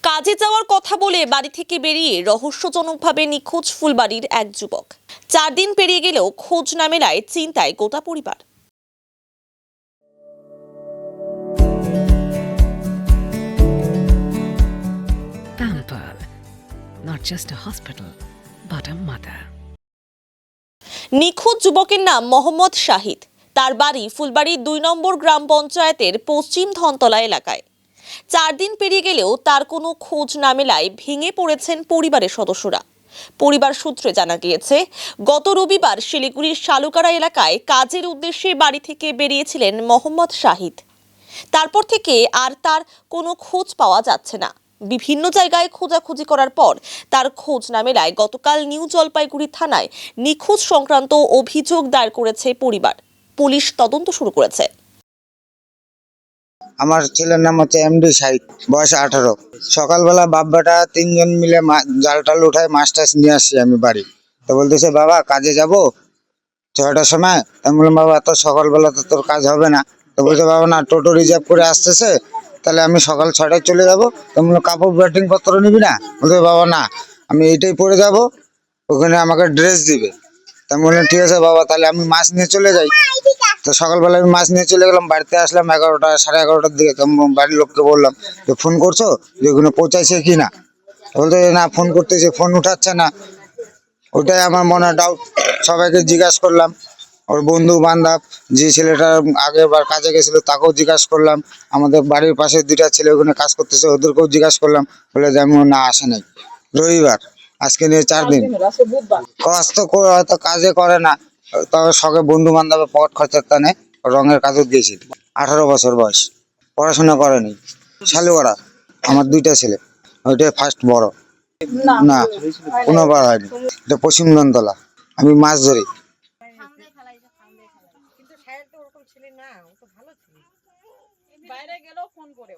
কাজে যাওয়ার কথা বলে বাড়ি থেকে বেরিয়ে রহস্যজনকভাবে নিখোঁজ ফুলবাড়ির এক যুবক। 4 দিন পেরিয়ে গেলেও খোঁজ না মেলায় চিন্তায় গোটা পরিবার। Pampered, not just a hospital, but a mother. নিখোঁজ যুবকের নাম মোহাম্মদ শাহিদ। তার বাড়ি ফুলবাড়ির 2 নম্বর গ্রাম পঞ্চায়েতের পশ্চিম ধনতলা এলাকায়। 4 দিন পেরিয়ে গেলেও তার কোনো খোঁজ না মেলায় ভেঙে পড়েছেন পরিবারের সদস্যরা। পরিবার সূত্রে জানা গিয়েছে, গত রবিবার শিলিগুড়ির শালুকারা এলাকায় কাজের উদ্দেশ্যে বাড়ি থেকে বেরিয়েছিলেন মোহাম্মদ শাহিদ। তারপর থেকে আর তার কোনো খোঁজ পাওয়া যাচ্ছে না। বিভিন্ন জায়গায় খোঁজাখুঁজি করার পর তার খোঁজ না মেলায় গতকাল নিউ জলপাইগুড়ি থানায় নিখোঁজ সংক্রান্ত অভিযোগ দায়ের করেছে পরিবার। পুলিশ তদন্ত শুরু করেছে। আমার ছেলের নাম হচ্ছে এমডি শাহিদ, বয়স 18। সকালবেলা বাব্বাটা 3 জন মিলে জাল টাল উঠায় মাছ টাছ নিয়ে আসছি আমি বাড়ি। তো বলতেছে, বাবা কাজে যাব 6টার সময়। আমি বললাম, বাবা এত সকালবেলা তো তোর কাজ হবে না। তো বলছে, বাবা না, টোটো রিজার্ভ করে আসতেছে, তাহলে আমি সকাল 6টায় চলে যাবো। তো আমি বললাম, কাপড় ব্যাটিং পত্র নিবি না? বলতে, বাবা না, আমি এইটাই পরে যাব, ওখানে আমাকে ড্রেস দিবে। তা আমি বললাম, ঠিক আছে বাবা, তাহলে আমি মাছ নিয়ে চলে যাই। তো সকালবেলা আমি মাছ নিয়ে চলে গেলাম। বাড়িতে আসলাম 11টা সাড়ে 11টার দিকে। তো বাড়ির লোককে বললাম যে, ফোন করছো যে ওখানে পৌঁছাইছে কি না? বলতে, না, ফোন করতেছে, ফোন উঠাচ্ছে না। ওটাই আমার মনে ডাউট। সবাইকে জিজ্ঞাসা করলাম, ওর বন্ধু বান্ধব, যে ছেলেটা আগেরবার কাজে গেছিলো তাকেও জিজ্ঞাসা করলাম। আমাদের বাড়ির পাশে 2টা ছেলে ওখানে কাজ করতেছে, ওদেরকেও জিজ্ঞাসা করলাম। বলে যে, আমি না, আসে নাই। রবিবার, আজকে নিয়ে 4 দিন। কাজ তো হয়তো কাজে করে না, তবে সঙ্গে বন্ধু বান্ধবের পকেট খরচার টানে রঙের কাজও দিয়েছিল। 18 বছর বয়স, পড়াশোনা করেনি। শালুয়ারা, আমার 2টা ছেলে, ওইটাই ফার্স্ট বড়। না, কোনোবার হয়নি। এটা পশ্চিম ধনতলা। আমি মাছ ধরি। বাইরে গেলেও ফোন করে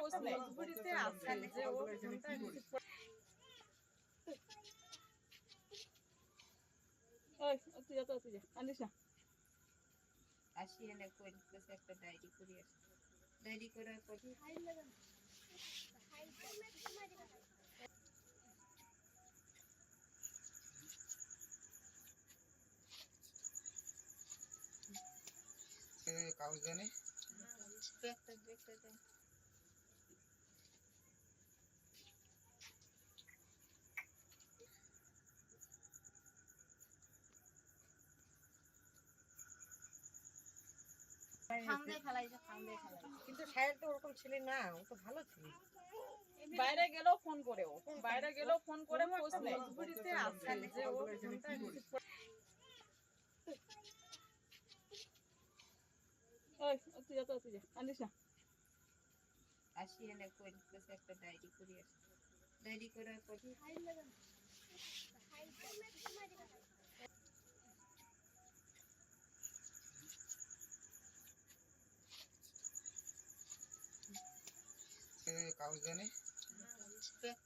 খোঁজ নেই। একটা ডায়েরি করার পর কাগজ জানি কিন্তু সাহেব তো ওরকম ছিল না, ও তো ভালো ছিল। বাইরে গেলেও ফোন করে খোঁজ নেই। একটা ডায়েরি করার পর কাগজ জানি একটা